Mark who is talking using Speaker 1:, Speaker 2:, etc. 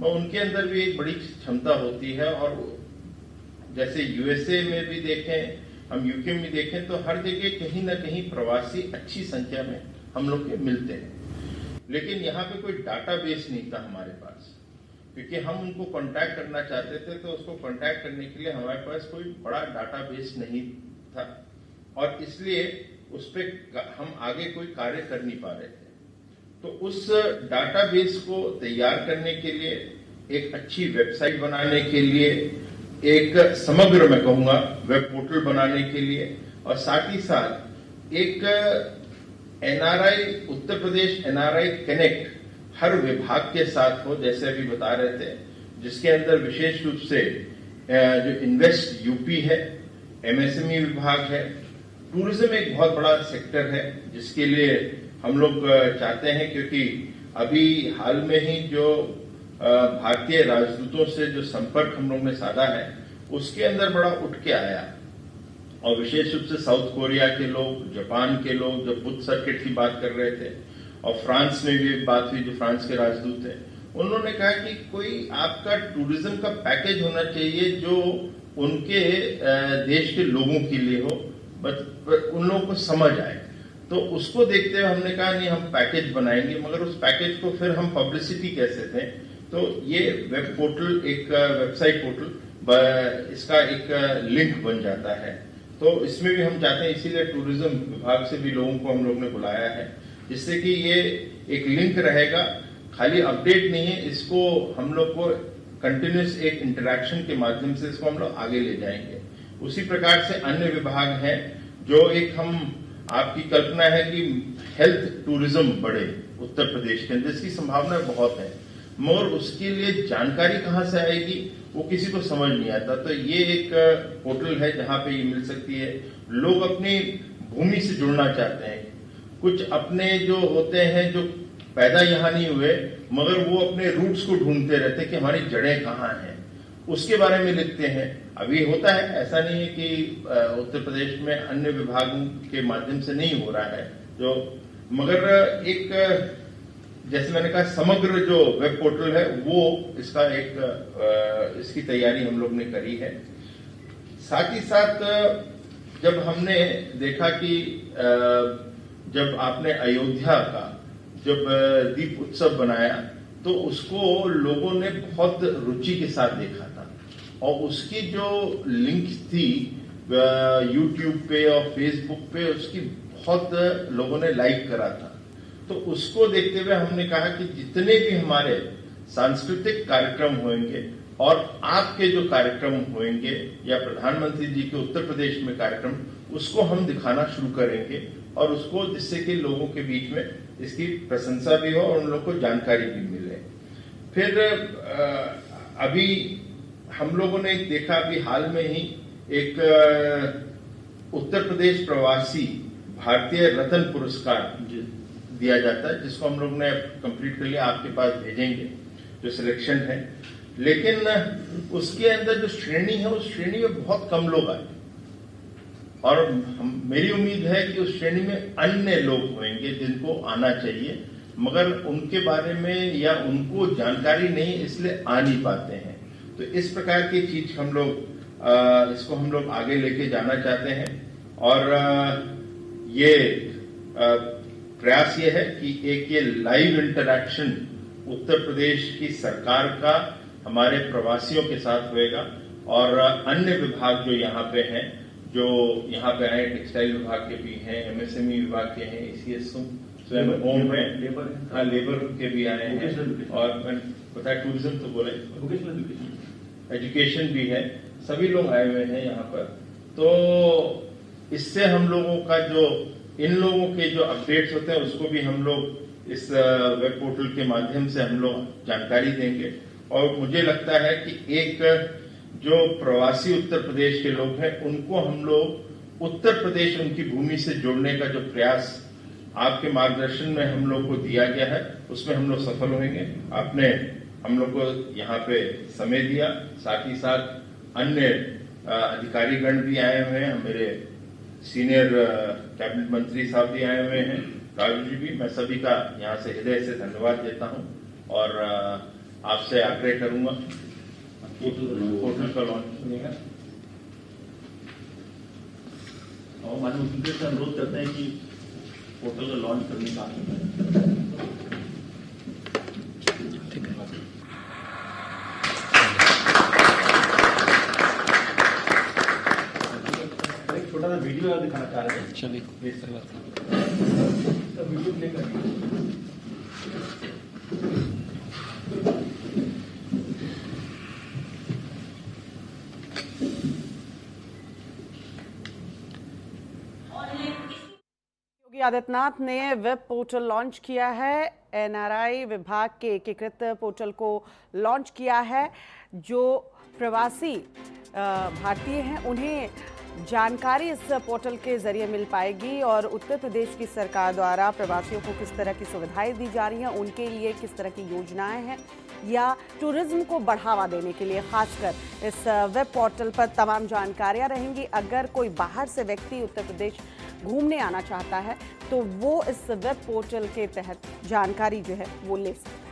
Speaker 1: उनके अंदर भी एक बड़ी क्षमता होती है। और जैसे यूएसए में भी देखें, हम यूके में देखें, तो हर जगह कहीं ना कहीं प्रवासी अच्छी संख्या में हम लोग के मिलते हैं। लेकिन यहाँ पे कोई डाटाबेस नहीं था हमारे पास, क्योंकि हम उनको कांटेक्ट करना चाहते थे, तो उसको कांटेक्ट करने के लिए हमारे पास कोई बड़ा डाटाबेस नहीं था, और इसलिए उस पर हम आगे कोई कार्य कर नहीं पा रहे थे। तो उस डाटाबेस को तैयार करने के लिए, एक अच्छी वेबसाइट बनाने के लिए, एक समग्र मैं कहूंगा वेब पोर्टल बनाने के लिए, और साथ ही साथ एक NRI Uttar Pradesh NRI connect हर विभाग के साथ हो, जैसे अभी बता रहे थे, जिसके अंदर विशेष रूप से जो इन्वेस्ट यूपी है, एमएसएमई विभाग है, टूरिज्म एक बहुत बड़ा सेक्टर है जिसके लिए हम लोग चाहते हैं, क्योंकि अभी हाल में ही जो भारतीय राजदूतों से जो संपर्क हम लोग ने साधा है, उसके अंदर बड़ा उठ के आया, और विशेष रूप से साउथ कोरिया के लोग, जापान के लोग जब बुद्ध सर्किट की बात कर रहे थे, और फ्रांस में भी बात हुई, जो फ्रांस के राजदूत हैं, उन्होंने कहा कि कोई आपका टूरिज्म का पैकेज होना चाहिए जो उनके देश के लोगों के लिए हो, उन लोगों को समझ आए। तो उसको देखते हुए हमने कहा नहीं, हम पैकेज बनाएंगे, मगर उस पैकेज को फिर हम पब्लिसिटी कैसे दें। तो ये वेब पोर्टल, एक वेबसाइट पोर्टल, इसका एक लिंक बन जाता है। तो इसमें भी हम चाहते हैं, इसीलिए टूरिज्म विभाग से भी लोगों को हम लोग ने बुलाया है, जिससे कि ये एक लिंक रहेगा, खाली अपडेट नहीं है, इसको हम लोग को कंटिन्यूस एक इंटरैक्शन के माध्यम से इसको हम लोग आगे ले जाएंगे। उसी प्रकार से अन्य विभाग हैं, जो एक हम, आपकी कल्पना है कि हेल्थ टूरिज्म बढ़े उत्तर प्रदेश के अंदर, इसकी संभावना बहुत है, मगर उसके लिए जानकारी कहां से आएगी वो किसी को समझ नहीं आता। तो ये एक पोर्टल है जहां पे ये मिल सकती है। लोग अपनी भूमि से जुड़ना चाहते हैं, कुछ अपने जो होते हैं जो पैदा यहां नहीं हुए, मगर वो अपने रूट्स को ढूंढते रहते हैं कि हमारी जड़ें कहाँ हैं, उसके बारे में लिखते हैं। अभी होता है, ऐसा नहीं है कि उत्तर प्रदेश में अन्य विभागों के माध्यम से नहीं हो रहा है, जो मगर एक जैसे मैंने कहा समग्र जो वेब पोर्टल है वो इसका एक इसकी तैयारी हम लोग ने करी है। साथ ही साथ जब हमने देखा कि जब आपने अयोध्या का जब दीप उत्सव बनाया, तो उसको लोगों ने बहुत रुचि के साथ देखा था, और उसकी जो लिंक थी यूट्यूब पे और फेसबुक पे, उसकी बहुत लोगों ने लाइक करा था। तो उसको देखते हुए हमने कहा कि जितने भी हमारे सांस्कृतिक कार्यक्रम होंगे और आपके जो कार्यक्रम होंगे या प्रधानमंत्री जी के उत्तर प्रदेश में कार्यक्रम, उसको हम दिखाना शुरू करेंगे, और उसको जिससे कि लोगों के बीच में इसकी प्रशंसा भी हो और उन लोगों को जानकारी भी मिले। फिर अभी हम लोगों ने देखा, अभी हाल में ही एक उत्तर प्रदेश प्रवासी भारतीय रत्न पुरस्कार दिया जाता है, जिसको हम लोग ने कंप्लीट कर लिया, आपके पास भेजेंगे जो सिलेक्शन है। लेकिन उसके अंदर जो श्रेणी है, उस श्रेणी में बहुत कम लोग आए, और मेरी उम्मीद है कि उस श्रेणी में अन्य लोग होंगे जिनको आना चाहिए, मगर उनके बारे में या उनको जानकारी नहीं, इसलिए आ नहीं पाते हैं। तो इस प्रकार की चीज हम लोग इसको हम लोग आगे लेके जाना चाहते हैं, और ये प्रयास ये है कि एक ये लाइव इंटरैक्शन उत्तर प्रदेश की सरकार का हमारे प्रवासियों के साथ होएगा, और अन्य विभाग जो यहाँ पे हैं, जो यहाँ पे आए, टेक्सटाइल विभाग के भी हैं, एमएसएमई विभाग के हैं, ईसीएस स्वयं होम है, लेबर के भी आए हैं, और पता है टूरिज्म तो बोले, एजुकेशन भी है, सभी लोग आए हुए हैं यहाँ पर। तो इससे हम लोगों का जो इन लोगों के जो अपडेट्स होते हैं उसको भी हम लोग इस वेब पोर्टल के माध्यम से हम लोग जानकारी देंगे। और मुझे लगता है कि एक जो प्रवासी उत्तर प्रदेश के लोग हैं, उनको हम लोग उत्तर प्रदेश उनकी भूमि से जोड़ने का जो प्रयास आपके मार्गदर्शन में हम लोग को दिया गया है, उसमें हम लोग सफल होंगे। आपने हम लोग को यहाँ पे समय दिया, साथ ही साथ अन्य अधिकारीगण भी आए हुए हैं, मेरे सीनियर कैबिनेट मंत्री साहब भी आए हुए हैं, राजू जी भी, मैं सभी का यहाँ से हृदय से धन्यवाद देता हूँ। और आपसे आग्रह करूंगा पोर्टल का लॉन्च
Speaker 2: सुनेगा और माननीय मुख्यमंत्री से अनुरोध करते हैं कि पोर्टल का लॉन्च करने का छोटा सा वीडियो दिखाना चाह रहे हैं। चलिए वीडियो प्ले करिए।
Speaker 3: योगी आदित्यनाथ ने वेब पोर्टल लॉन्च किया है। एनआरआई विभाग के एकीकृत पोर्टल को लॉन्च किया है। जो प्रवासी भारतीय हैं उन्हें जानकारी इस पोर्टल के जरिए मिल पाएगी और उत्तर प्रदेश की सरकार द्वारा प्रवासियों को किस तरह की सुविधाएं दी जा रही हैं, उनके लिए किस तरह की योजनाएं हैं या टूरिज्म को बढ़ावा देने के लिए खासकर इस वेब पोर्टल पर तमाम जानकारियां रहेंगी। अगर कोई बाहर से व्यक्ति उत्तर प्रदेश घूमने आना चाहता है तो वो इस वेब पोर्टल के तहत जानकारी जो है वो ले सकता है।